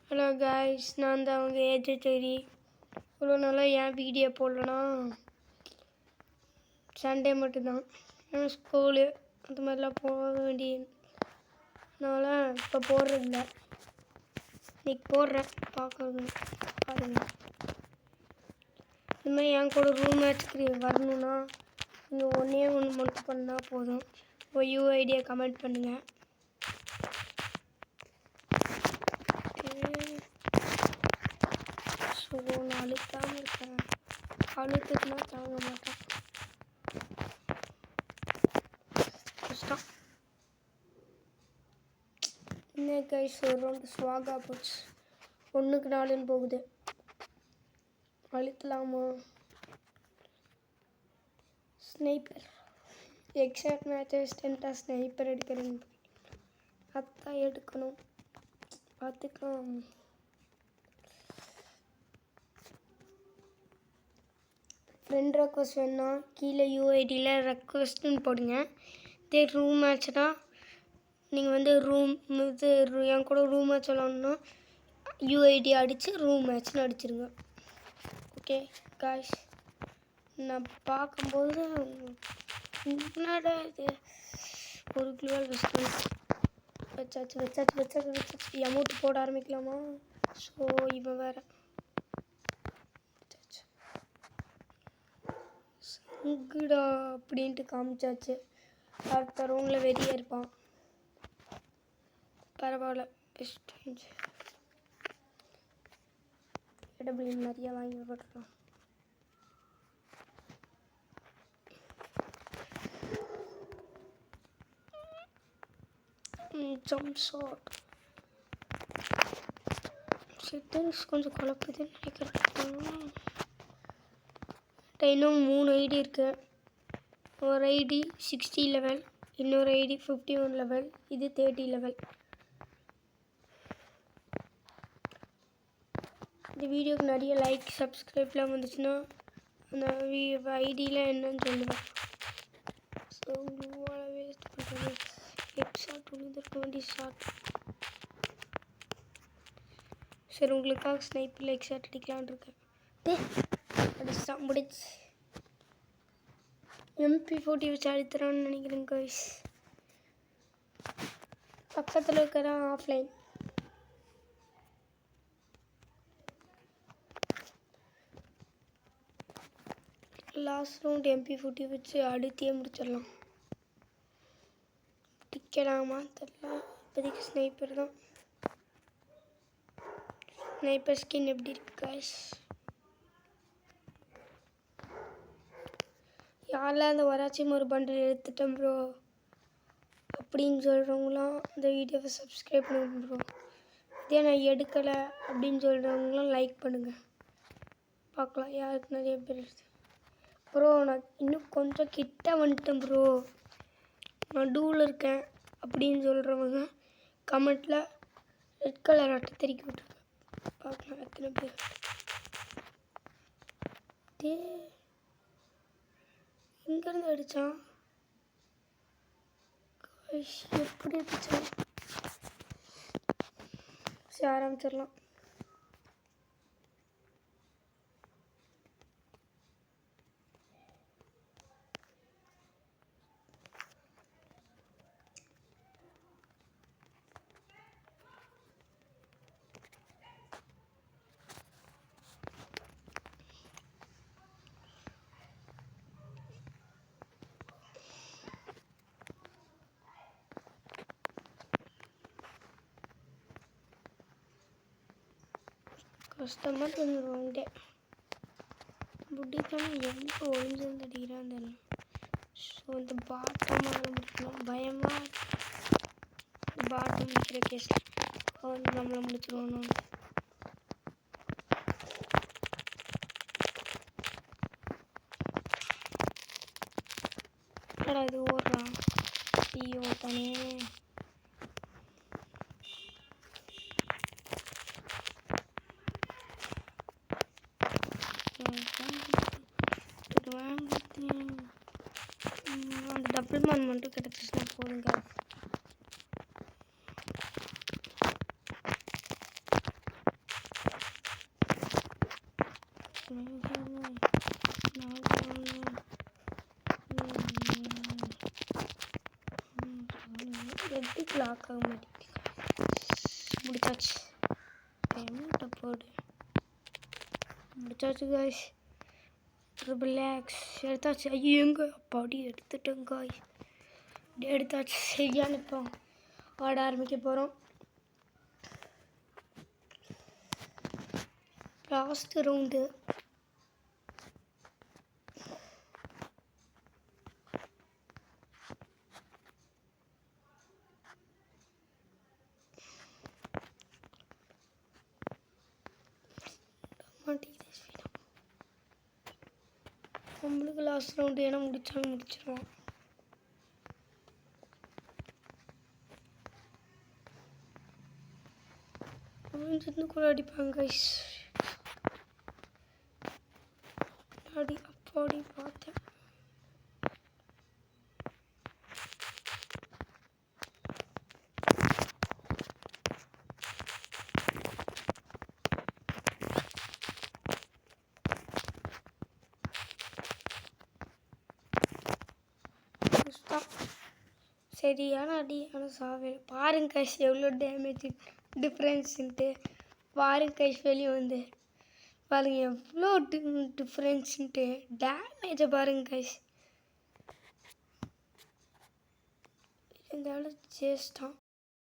Hello guys, நான் தான் அவங்க ஏஜெரி. இவ்வளோ நாளாக ஏன் வீடியோ போடலன்னா சண்டே மட்டும்தான். ஏன்னா ஸ்கூலு அந்த மாதிரிலாம் போக வேண்டியனால இப்போ போடுறதில்ல. இன்றைக்கி போடுறேன், பாருங்க. இந்த மாதிரி என் கூட ரூம் மேட்ச்க்கு வரணுன்னா நீங்கள் ஒன்றே மட்டும் பண்ணால் போதும். யூஐடியை கமெண்ட் பண்ணுங்கள். ஸோ நான் அழுத்தாமல் இருக்கேன். அழுத்துக்குனா தாங்க மாட்டேன். கஷ்டம். இன்னும் கைஸ் ஒரு ரவுண்டு ஸ்வாகா போச்சு. 1-4 போகுது. அழுத்தலாமா? ஸ்னைப்பர் எக்ஸாக்ட் மேட்சஸ் 10 ஸ்னைப்பர் எடுக்கிறேன். அதான் எடுக்கணும், பார்த்துக்கலாம். ஃப்ரெண்ட் ரெக்வஸ்ட் வேணுன்னா கீழே யூஐடியில் ரெக்வஸ்ட்டுன்னு போடுங்க. இதே ரூம் மேட்ச்னா நீங்கள் ரூம் என் கூட ரூம் மேட்ச் விளாட்ணுன்னா யூஐடி அடித்து ரூம் மேட்ச்னு அடிச்சிருங்க. ஓகே காய்ஸ், நான் பார்க்கும்போது முன்னாடி இது ஒரு கிலோவால் வச்சாச்சு. அமௌண்ட் போட ஆரம்பிக்கலாமா? ஸோ இவன் வேறு சங்குடா அப்படின்ட்டு காமிச்சாச்சு. அடுத்த ரூமில் வெளியே இருப்பான். பரவாயில்ல, பெஸ்ட் இடபிள்யூ நிறையா வாங்கி போட்டுருக்கலாம். ஜம்ப் ஷாட் செட்டிங்ஸ் கொஞ்சம் குழப்புதுன்னு நினைக்கிறேன். இன்னும் 3 ஐடி இருக்குது. ஒரு ஐடி 60 லெவல், இன்னொரு ஐடி 51 லெவல், இது 30 லெவல். இந்த வீடியோக்கு நிறைய லைக் சப்ஸ்கிரைப்லாம் வந்துச்சுன்னா அந்த ஐடியில் என்னன்னு சொல்லுவேன். ஸோ வேஸ்ட் பண்ணுறது எக்ஸாக்ட் 20 ஷாட். சரி, உங்களுக்காக ஸ்னைப்பில் எக்ஸாக்ட் அடிக்கலான் இருக்கேன். அடிச்சா முடிச்சு MP40 வச்சு அடித்துறான்னு நினைக்கிறேன் கைஸ். பக்கத்தில் இருக்கிற ஆஃப்லைன். லாஸ்ட் ரவுண்ட் MP40 வச்சு அடித்தே முடிச்சிடலாம். டிக்கலாமா தெரியல. இப்போதைக்கு ஸ்னைப்பர் தான். ஸ்னைப்பர் ஸ்கின் எப்படி இருக்கு கைஸ்? யாரெல்லாம் அந்த வராச்சும் ஒரு பண்டில் எடுத்துட்டேன் ப்ரோ அப்படின்னு சொல்கிறவங்களாம் இந்த வீடியோவை சப்ஸ்கிரைப் பண்ணுங்க ப்ரோ. இதே நான் எடுக்கலை அப்படின்னு சொல்கிறவங்களாம் லைக் பண்ணுங்கள். பார்க்கலாம் யாருக்கு நிறைய பேர் எடுத்து. ப்ரோ நான் இன்னும் கொஞ்சம் கிட்ட வந்துட்டேன் ப்ரோ, நடுவில் இருக்கேன் அப்படின்னு சொல்கிறவங்க கமெண்ட்டில் ரெட் கலர் அட்டை தெறிக்கி விட்டுருங்க. பார்க்கலாம் எத்தனை பேர். இங்கேருந்து அடித்தான் எப்படி அடித்தான்? சரி, ஆரம்பிச்சிடலாம். கஷ்டமாக தந்துடுவாங்க. புட்டிக்கான எங்கே ஒழிஞ்சிருந்து அடிக்கிறான்னு தெரியல. ஸோ இந்த பாட்டம் ஆரம்பிக்கலாம். பயமாக பாட்டம் முடிக்கிற கேஸில் நம்மளை முடிச்சிருவோம். இது ஓடுறான். ஐயோ தானே. அந்த டபுள் மேன் மட்டும் கிடச்சிச்சுன்னா போதுங்க. ஒர்க் ஆக மாட்டேங்குது. முடிச்சாச்சு. பேமெண்ட்டை போடு. முடிச்சாச்சு காய்ஸ். ரிலாக்ஸ். எடுத்தாச்சு. ஐயோ எங்க அப்பாடி எடுத்துட்டேன் காய்ஸ். எடுத்தாச்சு. சரியான இப்போ ஆட ஆரம்பிக்க போகிறோம். Last round. நம்மளுக்கு லாஸ்ட் ரவுண்டு ஏன்னா முடிச்சாலும் முடிச்சிருவான். அப்படின்னு கூட அடிப்பாங்க கைஸ். அடி அப்பாடி பார்த்தேன். சரியான அடியான சாவேல். பாருங்க கைஸ் எவ்வளோ டேமேஜ் டிஃப்ரென்ஸுன்ட்டு. பாருங்க கைஸ் வெளியே வந்து பாருங்க எவ்வளோ டிஃப்ரென்ஸுன்ட்டு. டேமேஜை பாருங்க கைஸ். இந்த சேஸ் தான்.